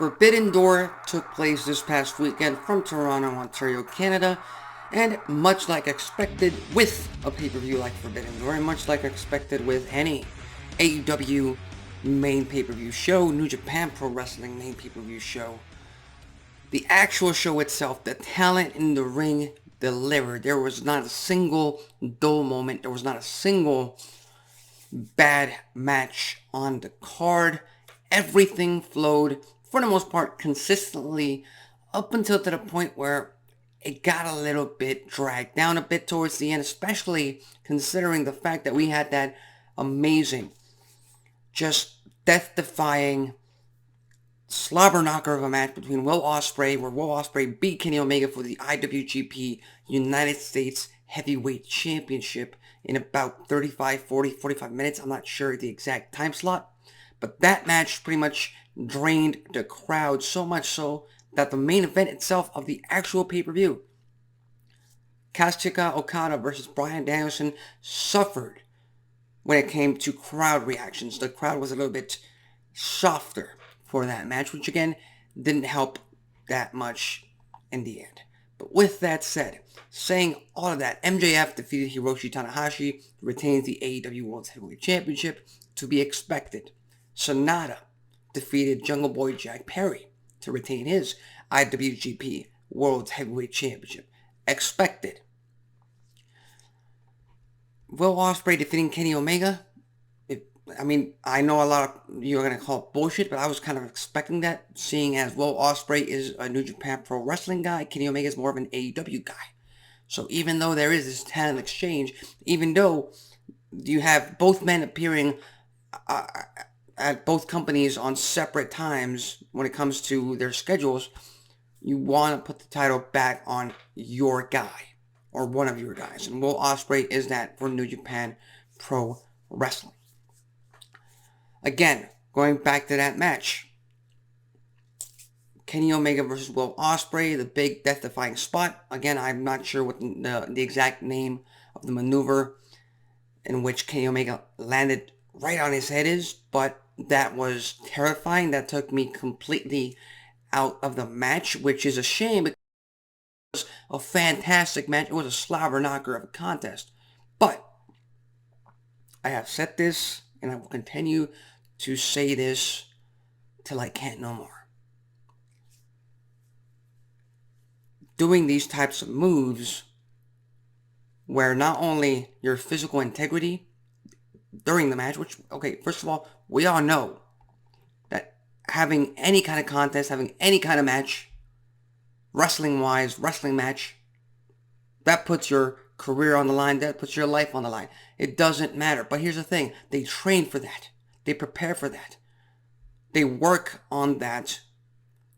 Forbidden Door took place this past weekend from Toronto, Ontario, Canada, and much like expected with a pay-per-view like Forbidden Door, and much like expected with any AEW main pay-per-view show, New Japan Pro Wrestling main pay-per-view show, the actual show itself, the talent in the ring delivered. There was not a single dull moment. There was not a single bad match on the card. Everything flowed, for the most part, consistently up until to the point where it got a little bit dragged down a bit towards the end, especially considering the fact that we had that amazing, just death-defying slobber knocker of a match between Will Ospreay, where Will Ospreay beat Kenny Omega for the IWGP United States Heavyweight Championship in about 45 minutes. I'm not sure the exact time slot. But that match pretty much drained the crowd, so much so that the main event itself of the actual pay-per-view, Kazuchika Okada versus Bryan Danielson, suffered when it came to crowd reactions. The crowd was a little bit softer for that match, which again didn't help that much in the end. But with that said, saying all of that, MJF defeated Hiroshi Tanahashi, retains the AEW World Heavyweight Championship, to be expected. Sonata defeated Jungle Boy Jack Perry to retain his IWGP World Heavyweight Championship. Expected. Will Ospreay defeating Kenny Omega? I know a lot of you are going to call it bullshit, but I was kind of expecting that, seeing as Will Ospreay is a New Japan Pro Wrestling guy, Kenny Omega is more of an AEW guy. So even though there is this talent exchange, even though you have both men appearing at both companies on separate times when it comes to their schedules, you want to put the title back on your guy, or one of your guys. And Will Ospreay is that for New Japan Pro Wrestling. Again, going back to that match, Kenny Omega versus Will Ospreay, the big death-defying spot. Again, I'm not sure what the exact name of the maneuver in which Kenny Omega landed right on his head is, but that was terrifying. That took me completely out of the match, which is a shame because it was a fantastic match. It was a slobber knocker of a contest. But I have said this, and I will continue to say this till I can't no more. Doing these types of moves where not only your physical integrity during the match, which, okay, first of all, we all know that having any kind of contest, having any kind of match, wrestling match, that puts your career on the line, that puts your life on the line. It doesn't matter. But here's the thing, they train for that. They prepare for that. They work on that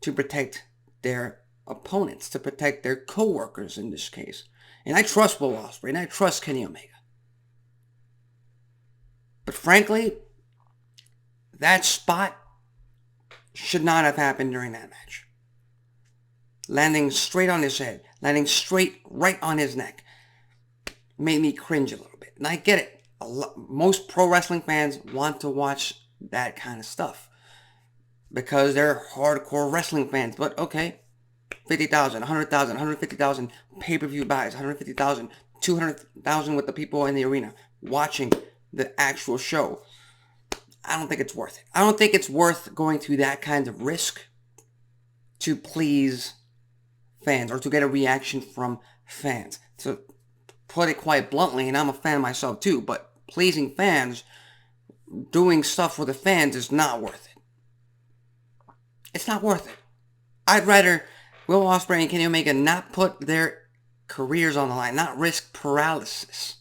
to protect their opponents, to protect their co-workers in this case. And I trust Will Ospreay, and I trust Kenny Omega. But frankly, that spot should not have happened during that match. Landing straight on his head, landing straight right on his neck, made me cringe a little bit. And I get it. Most pro wrestling fans want to watch that kind of stuff because they're hardcore wrestling fans. But okay, 50,000, 100,000, 150,000 pay-per-view buys, 150,000, 200,000 with the people in the arena watching the actual show. I don't think it's worth it. I don't think it's worth going through that kind of risk to please fans or to get a reaction from fans. To put it quite bluntly, and I'm a fan myself too, but pleasing fans, doing stuff for the fans is not worth it. It's not worth it. I'd rather Will Ospreay and Kenny Omega not put their careers on the line, not risk paralysis,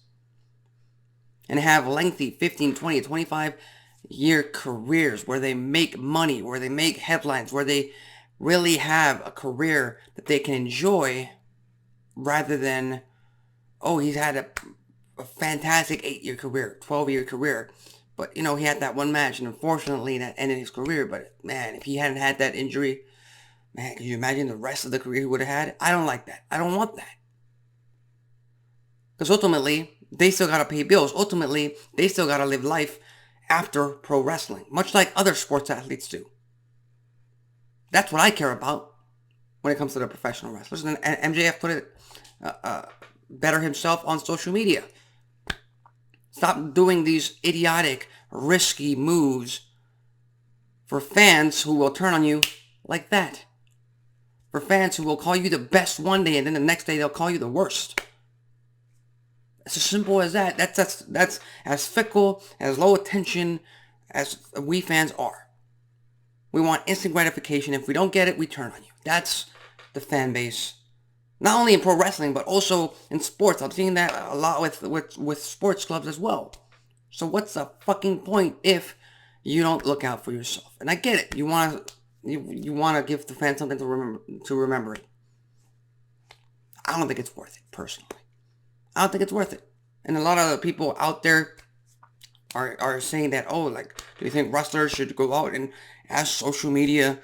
and have lengthy 15, 20, 25 year careers where they make money, where they make headlines, where they really have a career that they can enjoy, rather than, oh, he's had a fantastic 8-year career, 12-year career, but, he had that one match, and unfortunately that ended his career. But, man, if he hadn't had that injury, man, can you imagine the rest of the career he would have had? I don't like that. I don't want that. Because ultimately, they still got to pay bills. Ultimately, they still got to live life after pro wrestling, much like other sports athletes do. That's what I care about when it comes to the professional wrestlers. And MJF put it better himself on social media. Stop doing these idiotic, risky moves for fans who will turn on you like that. For fans who will call you the best one day and then the next day they'll call you the worst. It's as simple as that. That's as fickle, as low attention as we fans are. We want instant gratification. If we don't get it, we turn on you. That's the fan base. Not only in pro wrestling, but also in sports. I'm seeing that a lot with sports clubs as well. So what's the fucking point if you don't look out for yourself? And I get it. You want to give the fans something to remember it. I don't think it's worth it, personally. I don't think it's worth it. And a lot of the people out there are saying that, oh, like, do you think wrestlers should go out and ask social media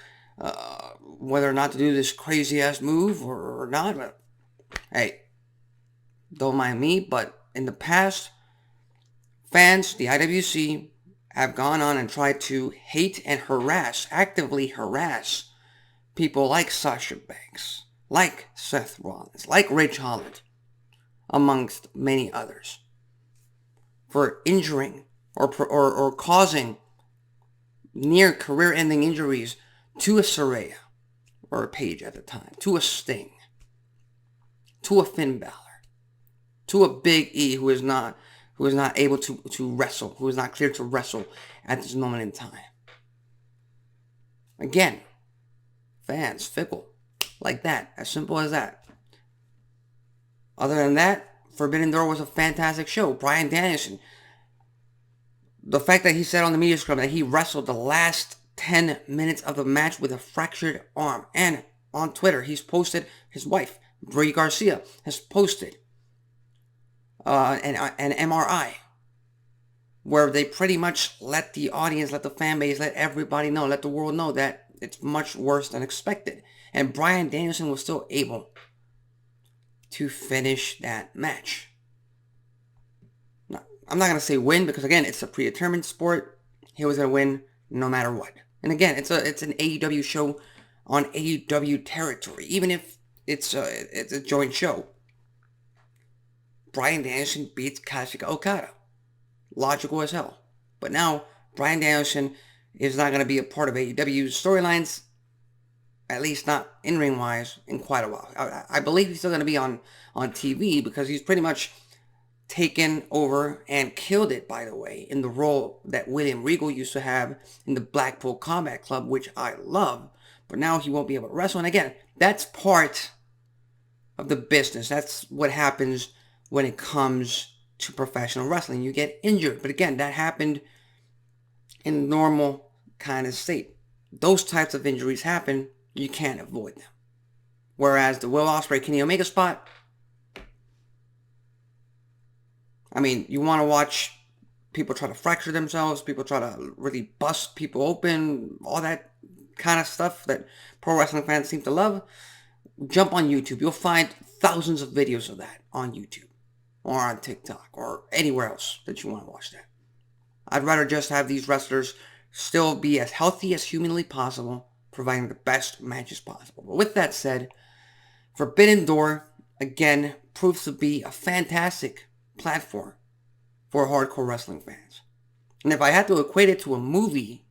whether or not to do this crazy-ass move or not? But, hey, don't mind me, but in the past, fans, the IWC, have gone on and tried to hate and actively harass people like Sasha Banks, like Seth Rollins, like Ridge Holland, amongst many others, for injuring or causing near career-ending injuries to a Saraya, or a Paige at the time, to a Sting, to a Finn Balor, to a Big E who is not able to wrestle, who is not cleared to wrestle at this moment in time. Again, fans, fickle, like that, as simple as that. Other than that, Forbidden Door was a fantastic show. Bryan Danielson, the fact that he said on the media scrum that he wrestled the last 10 minutes of the match with a fractured arm. And on Twitter, he's posted, his wife, Brie Garcia, has posted an MRI where they pretty much let the audience, let the fan base, let everybody know, let the world know that it's much worse than expected. And Bryan Danielson was still able to finish that match. Now, I'm not going to say win because, again, it's a predetermined sport. He was going to win no matter what. And again, it's an AEW show on AEW territory, even if it's a joint show. Bryan Danielson beats Kazuchika Okada. Logical as hell. But now, Bryan Danielson is not going to be a part of AEW's storylines, at least not in-ring wise, in quite a while. I believe he's still going to be on TV because he's pretty much taken over and killed it, by the way, in the role that William Regal used to have in the Blackpool Combat Club, which I love. But now he won't be able to wrestle. And again, that's part of the business. That's what happens when it comes to professional wrestling. You get injured. But again, that happened in normal kind of state. Those types of injuries happen. You can't avoid them. Whereas the Will Ospreay Kenny Omega spot, I mean, you want to watch people try to fracture themselves, people try to really bust people open, all that kind of stuff that pro wrestling fans seem to love. Jump on YouTube. You'll find thousands of videos of that on YouTube or on TikTok or anywhere else that you want to watch that. I'd rather just have these wrestlers still be as healthy as humanly possible, providing the best matches possible. But with that said, Forbidden Door, again, proves to be a fantastic platform for hardcore wrestling fans. And if I had to equate it to a movie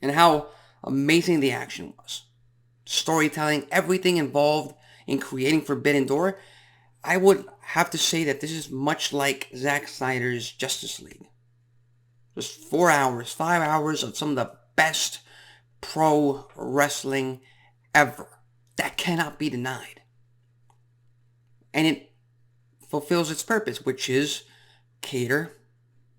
and how amazing the action was, storytelling, everything involved in creating Forbidden Door, I would have to say that this is much like Zack Snyder's Justice League. Just 4 hours, 5 hours of some of the best pro wrestling ever. That cannot be denied. And it fulfills its purpose, which is cater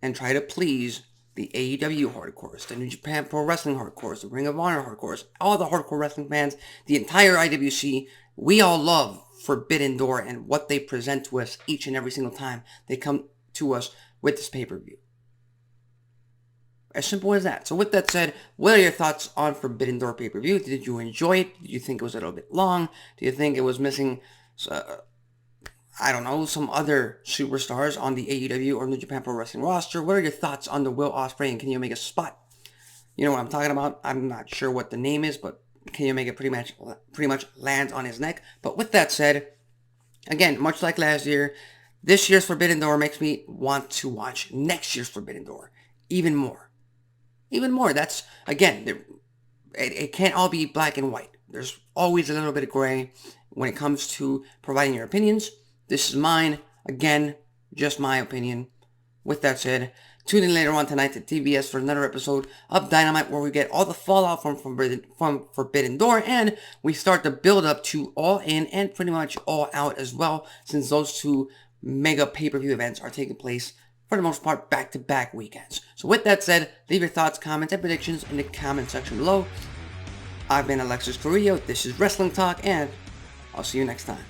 and try to please the AEW hardcores, the New Japan Pro Wrestling hardcores, the Ring of Honor hardcores, all the hardcore wrestling fans, the entire IWC. We all love Forbidden Door and what they present to us each and every single time they come to us with this pay-per-view. As simple as that. So with that said, what are your thoughts on Forbidden Door pay-per-view? Did you enjoy it? Did you think it was a little bit long? Do you think it was missing, I don't know, some other superstars on the AEW or New Japan Pro Wrestling roster? What are your thoughts on the Will Ospreay and Kenny Omega spot? You know what I'm talking about. I'm not sure what the name is, but Kenny Omega pretty much lands on his neck. But with that said, again, much like last year, this year's Forbidden Door makes me want to watch next year's Forbidden Door even more. Even more. That's, again, it can't all be black and white. There's always a little bit of gray when it comes to providing your opinions. This is mine. Again, just my opinion. With that said, tune in later on tonight to TBS for another episode of Dynamite where we get all the fallout from Forbidden Door, and we start the build up to All In and pretty much All Out as well, since those two mega pay-per-view events are taking place for the most part back-to-back weekends. So with that said, leave your thoughts, comments, and predictions in the comment section below. I've been Alexis Carrillo, this is Wrestling Talk, and I'll see you next time.